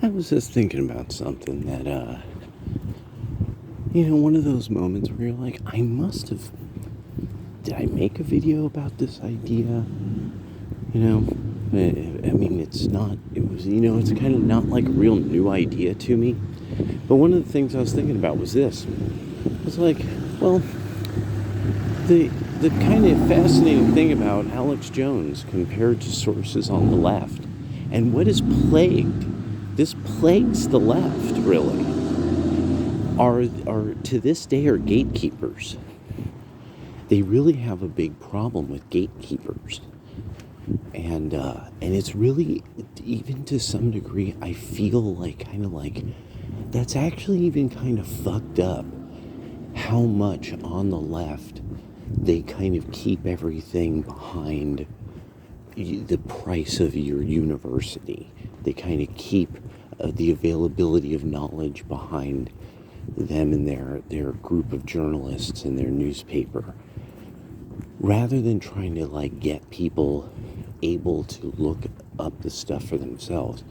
I was just thinking about something that, one of those moments where you're like, did I make a video about this idea? You know, I mean, it's kind of not like a real new idea to me. But one of the things I was thinking about was this. I was like, well, the kind of fascinating thing about Alex Jones compared to sources on the left, and what is this plagues the left, really, are to this day are gatekeepers. They really have a big problem with gatekeepers. And it's really, even to some degree, I feel like that's actually even kind of fucked up how much on the left they kind of keep everything behind the price of your university. They kind of keep the availability of knowledge behind them and their group of journalists and their newspaper, rather than trying to get people able to look up the stuff for themselves.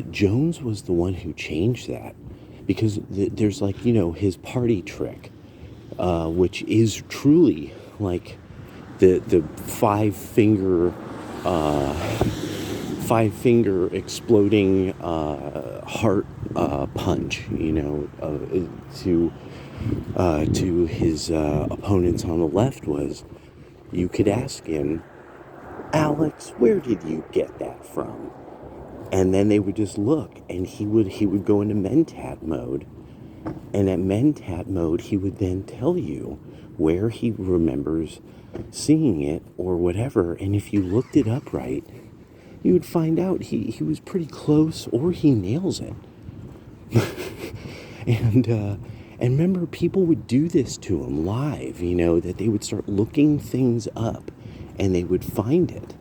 Jones was the one who changed that, because there's his party trick, which is truly like the five finger exploding heart punch, to his opponents on the left was, you could ask him, Alex, where did you get that from? And then they would just look, and he would go into mentat mode, and at mentat mode he would then tell you where he remembers seeing it or whatever. And if you looked it up right, you would find out he was pretty close, or he nails it. And remember, people would do this to him live, that they would start looking things up, and they would find it,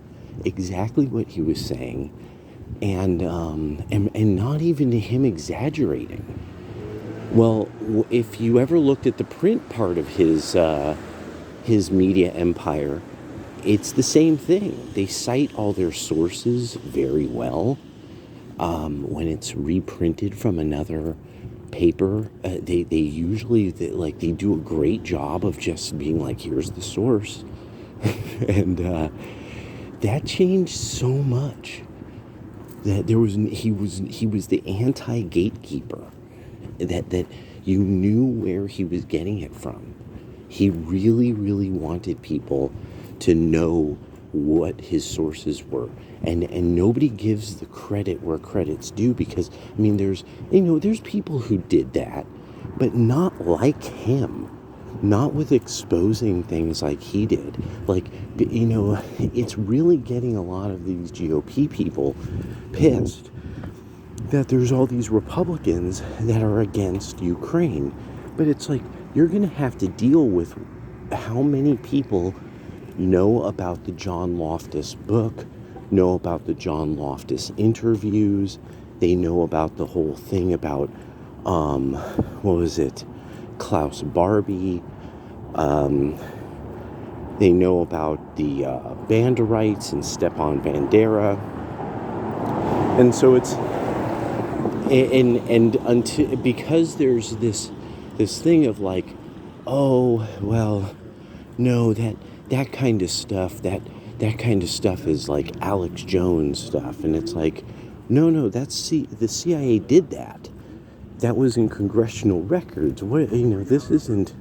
exactly what he was saying, and not even him exaggerating. Well, if you ever looked at the print part of his media empire, it's the same thing. They cite all their sources very well. When it's reprinted from another paper, they usually they do a great job of just being like, here's the source. And that changed so much, that he was the anti-gatekeeper, that you knew where he was getting it from. He really, really wanted people to know what his sources were, and nobody gives the credit where credit's due, because there's people who did that, but not like him. Not with exposing things like he did. It's really getting a lot of these GOP people pissed that there's all these Republicans that are against Ukraine. But it's like, you're going to have to deal with how many people know about the John Loftus book, know about the John Loftus interviews. They know about the whole thing about, Klaus Barbie. They know about the Banderites and Stepan Bandera. And so it's, and until, because there's this thing of oh, well, no, that kind of stuff, that kind of stuff is like Alex Jones stuff. And it's like, no, that's the CIA did that. That was in congressional records. This isn't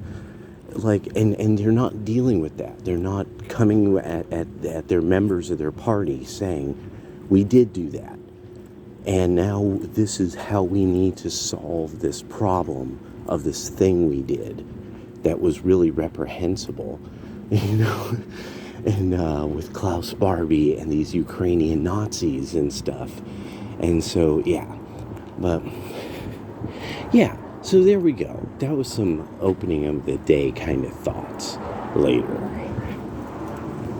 and they're not dealing with that. They're not coming at their members of their party saying, we did do that, and now this is how we need to solve this problem of this thing we did that was really reprehensible, and with Klaus Barbie and these Ukrainian Nazis and stuff. And so, so there we go. That was some opening of the day kind of thoughts later.